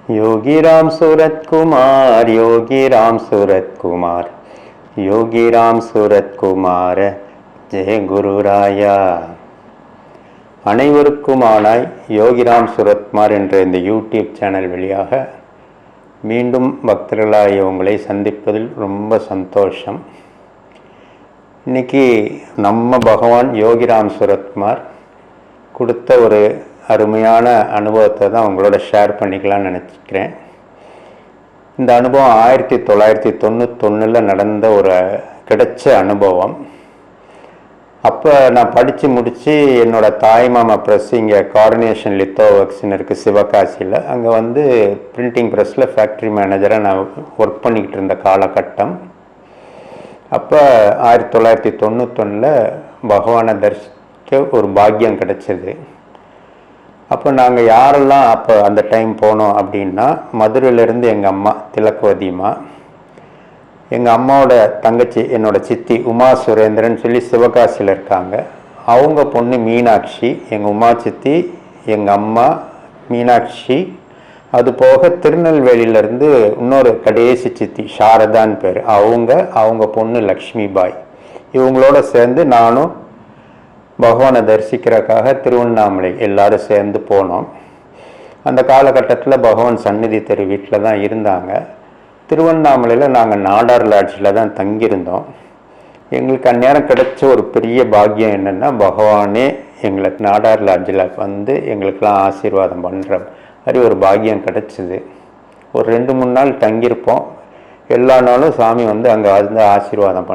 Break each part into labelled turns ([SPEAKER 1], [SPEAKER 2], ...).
[SPEAKER 1] योगी राम सूरत कुमार, योगी राम सूरत कुमार, योगी राम सूरत कुमार, ஜெய குருராயா. அனைவருக்குமானாய் யோகிராம் சுரத்குமார் என்ற இந்த யூடியூப் சேனல் வழியாக மீண்டும் பக்தர்களாகிய உங்களை சந்திப்பதில் ரொம்ப சந்தோஷம். இன்றைக்கி நம்ம பகவான் யோகிராம் சுரத்குமார் கொடுத்த ஒரு அருமையான அனுபவத்தை தான் உங்களோட ஷேர் பண்ணிக்கலாம்னு நினச்சிக்கிறேன். இந்த அனுபவம் 1991 நடந்த ஒரு கிடைச்ச அனுபவம். அப்போ நான் படித்து முடித்து என்னோடய தாய் மாமா ப்ரெஸ் இங்கே கார்டினேஷன் லித்தோ ஒர்க்ஸ்ன்னு இருக்குது சிவகாசியில். அங்கே வந்து பிரிண்டிங் ப்ரெஸ்ஸில் ஃபேக்ட்ரி மேனேஜராக நான் ஒர்க் பண்ணிக்கிட்டு இருந்த காலகட்டம். அப்போ 1991 பகவானை தரிசிக்க ஒரு பாக்கியம் கிடைச்சிது. அப்போ நாங்கள் யாரெல்லாம் அப்போ அந்த டைம் போனோம் அப்படின்னா, மதுரையிலேருந்து எங்கள் அம்மா திலகவதிமா, எங்கள் அம்மாவோட தங்கச்சி என்னோடய சித்தி உமா சுரேந்திரன் சொல்லி சிவகாசியில் இருக்காங்க, அவங்க பொண்ணு மீனாட்சி, எங்கள் உமா சித்தி, எங்கள் அம்மா மீனாட்சி. அது போக திருநெல்வேலியிலேருந்து இன்னொரு கடைசி சித்தி சாரதான்னு பேர், அவங்க பொண்ணு லக்ஷ்மி பாய். இவங்களோட சேர்ந்து நானும் பகவானை தரிசிக்கிறதுக்காக திருவண்ணாமலை எல்லோரும் சேர்ந்து போனோம். அந்த காலகட்டத்தில் பகவான் சந்நிதி தெரு வீட்டில் தான் இருந்தாங்க. திருவண்ணாமலையில் நாங்கள் நாடார் லாட்ஜில் தான் தங்கியிருந்தோம். எங்களுக்கு அந்நேரம் கிடைச்ச ஒரு பெரிய பாக்கியம் என்னென்னா, பகவானே எங்களுக்கு நாடார் லாட்ஜில் வந்து எங்களுக்கெல்லாம் ஆசீர்வாதம் பண்ணுற மாதிரி ஒரு பாக்கியம் கிடச்சிது. ஒரு 2-3 நாள் தங்கியிருப்போம். எல்லா நாளும் சாமி வந்து அங்கே வந்து ஆசீர்வாதம்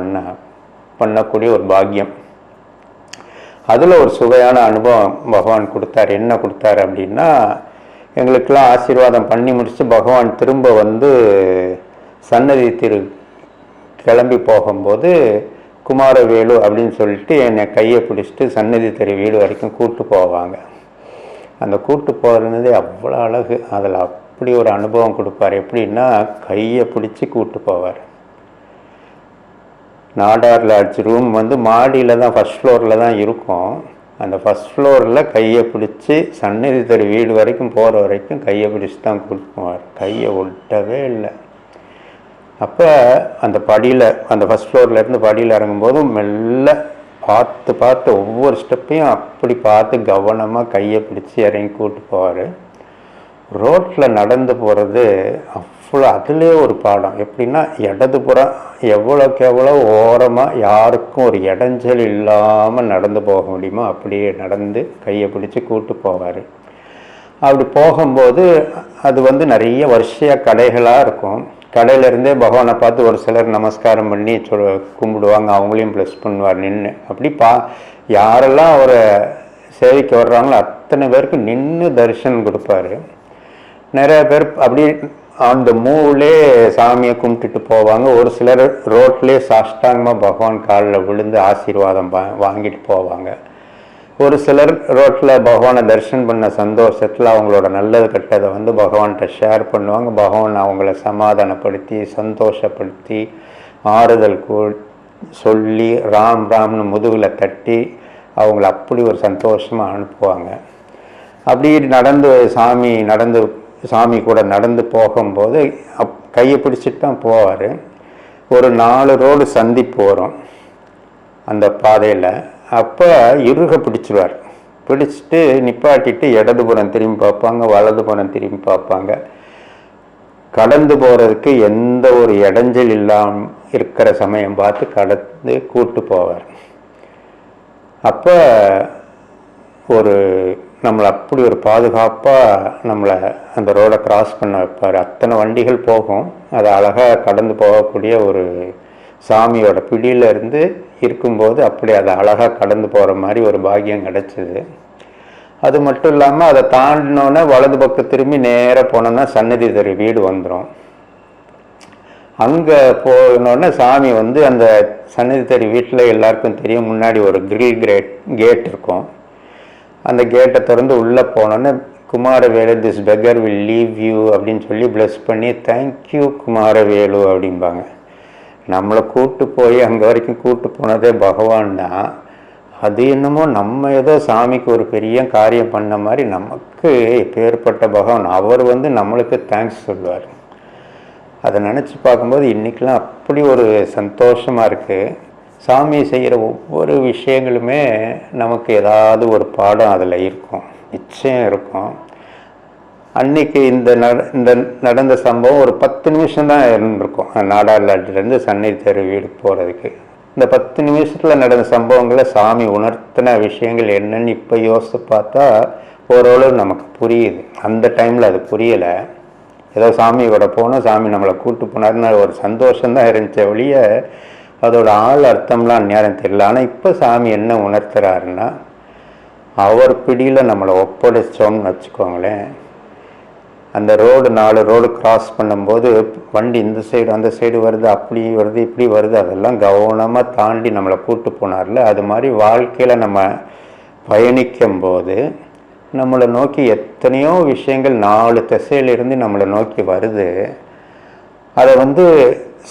[SPEAKER 1] பண்ணக்கூடிய ஒரு பாக்கியம். அதில் ஒரு சுவையான அனுபவம் பகவான் கொடுத்தார். என்ன கொடுத்தார் அப்படின்னா, எங்களுக்கெல்லாம் ஆசீர்வாதம் பண்ணி முடித்து பகவான் திரும்ப வந்து சன்னதி கிளம்பி போகும்போது குமாரவேலு அப்படின்னு சொல்லிட்டு என்னை கையை பிடிச்சிட்டு சன்னதி தெரு வீடு வரைக்கும் கூப்பிட்டு போவாங்க. அந்த கூப்பிட்டு போகிறதே அவ்வளோ அழகு. அதில் அப்படி ஒரு அனுபவம் கொடுப்பார். எப்படின்னா, கையை பிடிச்சி கூப்பிட்டு போவார். நாடார் லாட்ஜ் ரூம் வந்து மாடியில் தான், ஃபஸ்ட் ஃப்ளோரில் தான் இருக்கும். அந்த ஃபஸ்ட் ஃப்ளோரில் கையை பிடிச்சி சன்னதி தெரு வீடு வரைக்கும் போகிற வரைக்கும் கையை பிடிச்சி தான் கூப்பிட்டு போவார். கையை ஒட்டவே இல்லை. அப்போ அந்த படியில், அந்த ஃபஸ்ட் ஃப்ளோர்லேருந்து படியில் இறங்கும்போதும் மெல்ல பார்த்து ஒவ்வொரு ஸ்டெப்பையும் அப்படி பார்த்து கவனமாக கையை பிடிச்சி இறங்கி கூப்பிட்டு போவார். ரோட்டில் நடந்து போகிறது அவ்வளோ, அதிலே ஒரு பாடம். எப்படின்னா, இடதுபுறம் எவ்வளோக்கு எவ்வளோ ஓரமாக யாருக்கும் ஒரு இடைஞ்சல் இல்லாமல் நடந்து போக முடியுமோ அப்படியே நடந்து கையை பிடிச்சி கூப்பிட்டு போவார். அப்படி போகும்போது அது வந்து நிறைய வரிசையாக கடைகளாக இருக்கும். கடையிலேருந்தே பகவானை பார்த்து ஒரு சிலர் நமஸ்காரம் பண்ணி கும்பிடுவாங்க. அவங்களையும் ப்ளஸ் பண்ணுவார் நின்று. அப்படி யாரெல்லாம் அவரை சேவைக்கு வர்றாங்களோ அத்தனை பேருக்கு நின்று தரிசனம் கொடுப்பாரு. நிறைய பேர் அப்படி அந்த மூவிலே சாமியை கும்பிட்டுட்டு போவாங்க. ஒரு சிலர் ரோட்லேயே சாஷ்டாங்கமாக பகவான் காலில் விழுந்து ஆசீர்வாதம் வாங்கிட்டு போவாங்க. ஒரு சிலர் ரோட்டில் பகவானை தரிசனம் பண்ண சந்தோஷத்தில் அவங்களோட நல்லது கெட்டதை வந்து பகவான்கிட்ட ஷேர் பண்ணுவாங்க. பகவான் அவங்கள சமாதானப்படுத்தி சந்தோஷப்படுத்தி ஆறுதல் சொல்லி ராம் ராம்னு முதுகில் தட்டி அவங்கள அப்படி ஒரு சந்தோஷமாக அனுப்புவாங்க. அப்படி சாமி கூட நடந்து போகும்போது கையை பிடிச்சிட்டு தான் போவார். ஒரு 4 ரோடு சந்திப்பு வரும் அந்த பாதையில். அப்போ இறுக பிடிச்சிடுவார். பிடிச்சிட்டு நிப்பாட்டிட்டு இடதுபுறம் திரும்பி பார்ப்பாங்க, வலதுபுறம் திரும்பி பார்ப்பாங்க. கடந்து போகிறதுக்கு எந்த ஒரு இடைஞ்சல் இல்லாமல் இருக்கிற சமயம் பார்த்து கடந்து கூட்டு போவார். அப்போ நம்மளை அப்படி ஒரு பாதுகாப்பாக நம்மளை அந்த ரோடை கிராஸ் பண்ண வைப்பார். அத்தனை வண்டிகள் போகும், அதை அழகாக கடந்து போகக்கூடிய ஒரு சாமியோட பிடியிலேருந்து இருக்கும்போது அப்படி அதை அழகாக கடந்து போகிற மாதிரி ஒரு பாக்கியம் கிடச்சிது. அது மட்டும் இல்லாமல் அதை தாண்டினோன்னே வலது பக்கம் திரும்பி நேராக போனோன்னா சன்னதி தெரு வீடு வந்துடும். அங்கே போனோடனே சாமி வந்து அந்த சன்னதி தெரு வீட்டில் எல்லாருக்கும் தெரியும், முன்னாடி ஒரு கிரில் கேட் இருக்கும். அந்த கேட்டை திறந்து உள்ளே போனோன்னே Kumaravelu this beggar will leave you அப்படின்னு சொல்லி ப்ளஸ் பண்ணி தேங்க்யூ குமாரவேலு அப்படிம்பாங்க. நம்மளை கூப்பிட்டு போய் அங்கே வரைக்கும் கூப்பிட்டு போனதே பகவான் தான். அது என்னமோ நம்ம ஏதோ சாமிக்கு ஒரு பெரிய காரியம் பண்ண மாதிரி நமக்கு பேர்பட்ட பகவான் அவர் நம்மளுக்கு தேங்க்ஸ் சொல்லுவார். அதை நினச்சி பார்க்கும்போது இன்றைக்கெலாம் அப்படி ஒரு சந்தோஷமாக இருக்குது. சாமி செய்கிற ஒவ்வொரு விஷயங்களுமே நமக்கு ஏதாவது ஒரு பாடம் அதில் இருக்கும், நிச்சயம் இருக்கும். அன்றைக்கி இந்த நடந்த சம்பவம் ஒரு 10 நிமிஷம் தான் இருந்திருக்கும். நாடாளுமன்றத்துலேருந்து சன்னதி தெரு வீடு போகிறதுக்கு. இந்த 10 நிமிஷத்தில் நடந்த சம்பவங்களை சாமி உணர்த்தின விஷயங்கள் என்னென்னு இப்போ யோசித்து பார்த்தா ஓரளவு நமக்கு புரியுது. அந்த டைமில் அது புரியலை. ஏதோ சாமியோட போனோம், சாமி நம்மளை கூப்பிட்டு போனார்னு ஒரு சந்தோஷம்தான் இருந்துச்ச ஒழிய அதோட ஆள் அர்த்தம்லாம் நேரம் தெரியல. ஆனால் இப்போ சாமி என்ன உணர்த்துறாருன்னா, அவர் பிடியில் நம்மளை ஒப்படைச்சோம்னு வச்சுக்கோங்களேன். அந்த ரோடு 4 ரோடு கிராஸ் பண்ணும்போது வண்டி இந்த சைடு அந்த சைடு வருது, அப்படி வருது இப்படி வருது, அதெல்லாம் கவனமாக தாண்டி நம்மளை கூப்பிட்டு போனார்ல. அது மாதிரி வாழ்க்கையில் நம்ம பயணிக்கும் போது நம்மளை நோக்கி எத்தனையோ விஷயங்கள் 4 திசையிலிருந்து நம்மளை நோக்கி வருது. அதை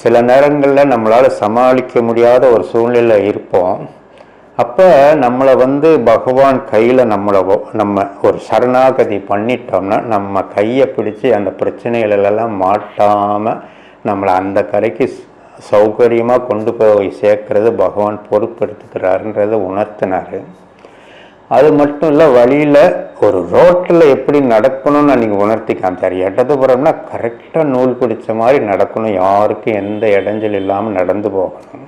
[SPEAKER 1] சில நேரங்களில் நம்மளால் சமாளிக்க முடியாத ஒரு சூழ்நிலை இருப்போம். அப்போ நம்மளை பகவான் கையில் நம்ம ஒரு சரணாகதி பண்ணிட்டோம்னா நம்ம கையை பிடிச்சி அந்த பிரச்சனைகளெல்லாம் மாட்டாமல் நம்மளை அந்த கரைக்கு சௌகரியமாக கொண்டு போய் சேர்க்கறது பகவான் பொறுப்பெடுத்துக்கிறாருன்றதை உணர்த்தினார். அது மட்டும் இல்லை, வழியில் ஒரு ரோட்டில் எப்படி நடக்கணும்னு அன்றைக்கி உணர்த்தி காமிச்சார். இடதுபுறம்னா கரெக்டாக நூல் பிடிச்ச மாதிரி நடக்கணும், யாருக்கும் எந்த இடைஞ்சல் இல்லாமல் நடந்து போகணும்.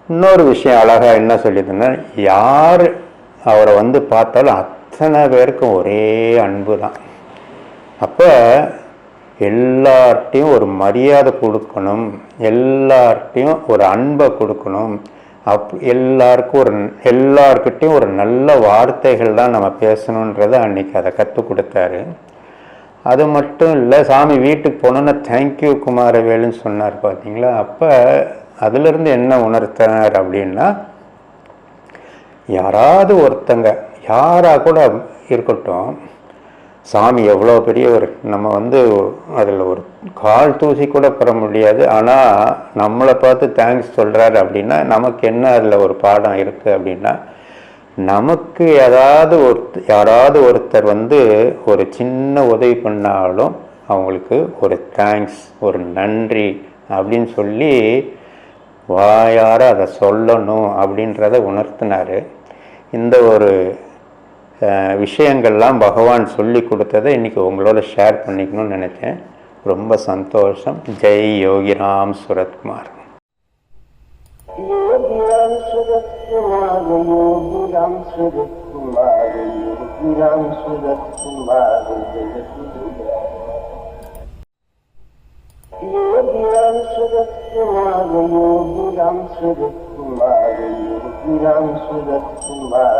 [SPEAKER 1] இன்னொரு விஷயம் அழகாக என்ன சொல்லியிருந்தேன்னா, யார் அவரை பார்த்தாலும் அத்தனை பேருக்கும் ஒரே அன்பு தான். அப்போ எல்லார்ட்டையும் ஒரு மரியாதை கொடுக்கணும், எல்லார்ட்டையும் ஒரு அன்பை கொடுக்கணும். எல்லார்கிட்டையும் ஒரு நல்ல வார்த்தைகள் தான் நம்ம பேசணுன்றதை அன்றைக்கி அதை கற்றுக் கொடுத்தாரு. அது மட்டும் இல்லை, சாமி வீட்டுக்கு போனோன்னா தேங்க்யூ குமாரவேலுன்னு சொன்னார் பார்த்தீங்களா. அப்போ அதிலிருந்து என்ன உணர்த்தினார் அப்படின்னா, யாராவது ஒருத்தங்க யாராக கூட இருக்கட்டும், சாமி எவ்வளோ பெரியவர், நம்ம அதில் ஒரு கால் தூசி கூட பெற முடியாது. ஆனால் நம்மளை பார்த்து தேங்க்ஸ் சொல்கிறாரு அப்படின்னா நமக்கு என்ன அதில் ஒரு பாடம் இருக்குது அப்படின்னா, நமக்கு யாராவது ஒருத்தர் ஒரு சின்ன உதவி பண்ணாலும் அவங்களுக்கு ஒரு தேங்க்ஸ், ஒரு நன்றி அப்படின்னு சொல்லி வாயார அதை சொல்லணும் அப்படின்றத உணர்த்தினார். இந்த ஒரு விஷயங்கள்லாம் பகவான் சொல்லி கொடுத்ததை இன்றைக்கி உங்களோட ஷேர் பண்ணிக்கணும்னு நினச்சேன். ரொம்ப சந்தோஷம். Jai Yogiram Suratkumar.
[SPEAKER 2] Ram Surat Kumar,